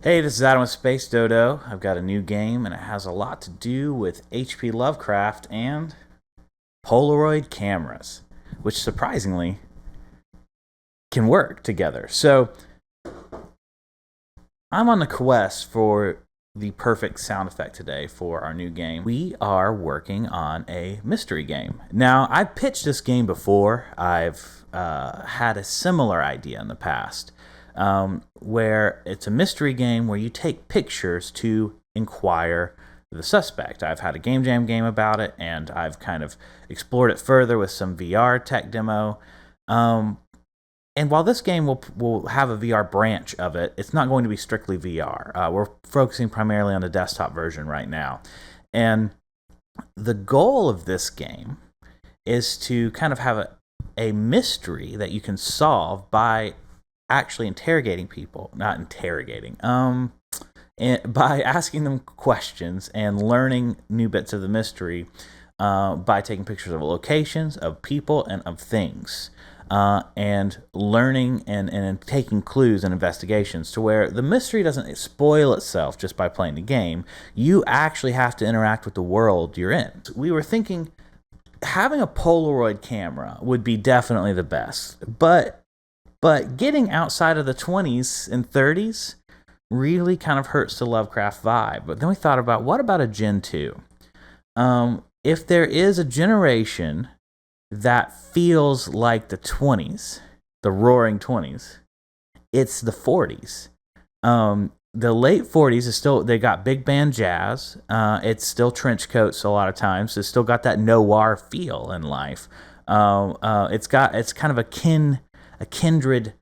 Hey, this is Adam with Space Dodo. I've got a new game, and it has a lot to do with H.P. Lovecraft and Polaroid cameras, which surprisingly can work together. So, I'm on the quest for the perfect sound effect today for our new game. We are working on a mystery game. Now, I've pitched this game before. I've had a similar idea in the past, where it's a mystery game where you take pictures to inquire the suspect. I've had a game jam game about it, and I've kind of explored it further with some VR tech demo. And while this game will have a VR branch of it, it's not going to be strictly VR. We're focusing primarily on the desktop version right now. And the goal of this game is to kind of have a mystery that you can solve by actually interrogating people, not interrogating, by asking them questions and learning new bits of the mystery by taking pictures of locations, of people, and of things. And learning and taking clues and investigations to where the mystery doesn't spoil itself just by playing the game. You actually have to interact with the world you're in. We were thinking having a Polaroid camera would be definitely the best, but getting outside of the 20s and 30s really kind of hurts the Lovecraft vibe. But then we thought about, what about a Gen 2? If there is a generation that feels like the 20s, the roaring 20s, it's the 40s. The late 40s is still, they got big band jazz. It's still trench coats a lot of times. It's still got that noir feel in life. It's kind of a kindred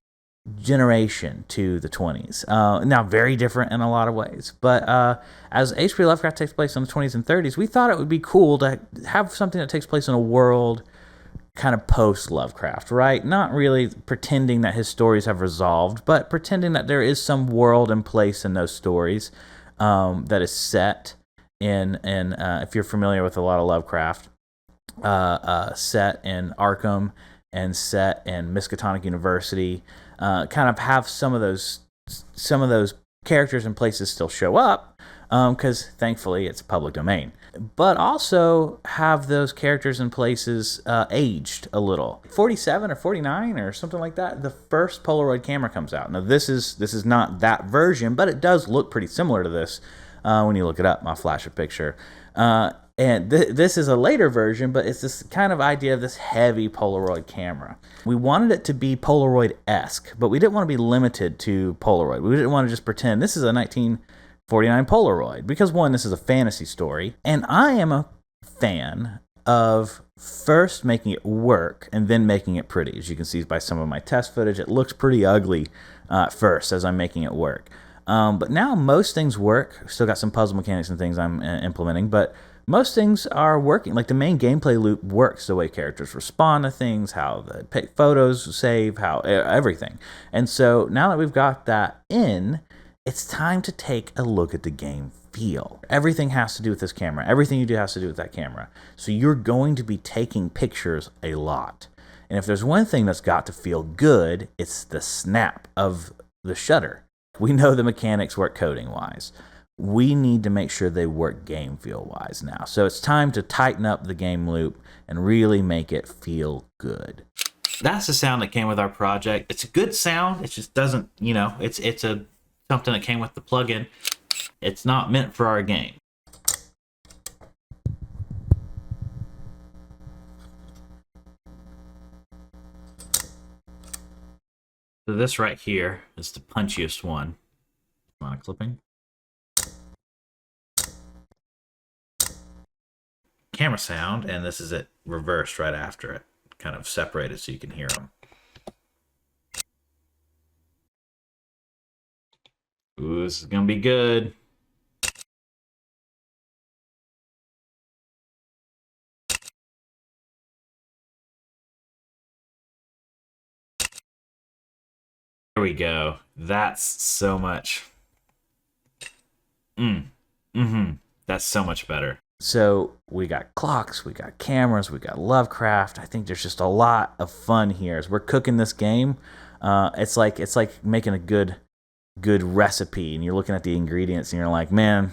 generation to the 20s. Now, very different in a lot of ways. But as H.P. Lovecraft takes place in the 20s and 30s, we thought it would be cool to have something that takes place in a world kind of post-Lovecraft, right? Not really pretending that his stories have resolved, but pretending that there is some world and place in those stories that is set in if you're familiar with a lot of Lovecraft, set in Arkham and set in Miskatonic University, kind of have some of those characters and places still show up, because thankfully it's public domain. But also have those characters and places aged a little. 47 or 49 or something like that, the first Polaroid camera comes out. Now this is not that version, but it does look pretty similar to this when you look it up. I'll flash a picture. And this is a later version, but it's this kind of idea of this heavy Polaroid camera. We wanted it to be Polaroid-esque, but we didn't want to be limited to Polaroid. We didn't want to just pretend this is a 1949 Polaroid, because one, this is a fantasy story, and I am a fan of first making it work and then making it pretty. As you can see by some of my test footage, it looks pretty ugly at first as I'm making it work. But now most things work. Still got some puzzle mechanics and things I'm implementing, but most things are working. Like the main gameplay loop works, the way characters respond to things, how the photos save, how everything. And so now that we've got that in, it's time to take a look at the game feel. Everything has to do with this camera. Everything you do has to do with that camera. So you're going to be taking pictures a lot. And if there's one thing that's got to feel good, it's the snap of the shutter. We know the mechanics work coding-wise. We need to make sure they work game feel-wise now. So it's time to tighten up the game loop and really make it feel good. That's the sound that came with our project. It's a good sound. It just doesn't, it's something that came with the plugin. It's not meant for our game. So this right here is the punchiest one. On a clipping. Camera sound, and this is it reversed right after it. Kind of separated so you can hear them. Ooh, this is gonna be good. There we go. That's so much. That's so much better. So we got clocks, we got cameras, we got Lovecraft. I think there's just a lot of fun here as we're cooking this game. It's like making a good good recipe and you're looking at the ingredients and you're like, man,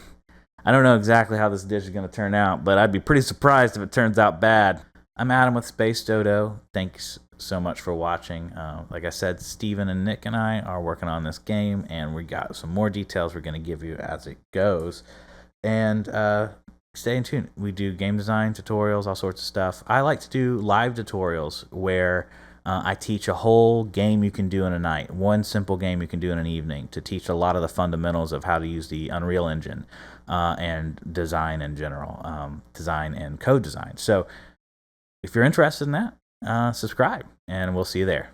I don't know exactly how this dish is going to turn out, but I'd be pretty surprised if it turns out bad. I'm Adam with Space Dodo. Thanks so much for watching. Like I said, Steven and Nick and I are working on this game, and we got some more details we're going to give you as it goes. And stay in tune. We do game design tutorials, all sorts of stuff. I like to do live tutorials where I teach a whole game you can do in a night, one simple game you can do in an evening, to teach a lot of the fundamentals of how to use the Unreal Engine and design in general, design and code design. So if you're interested in that, subscribe, and we'll see you there.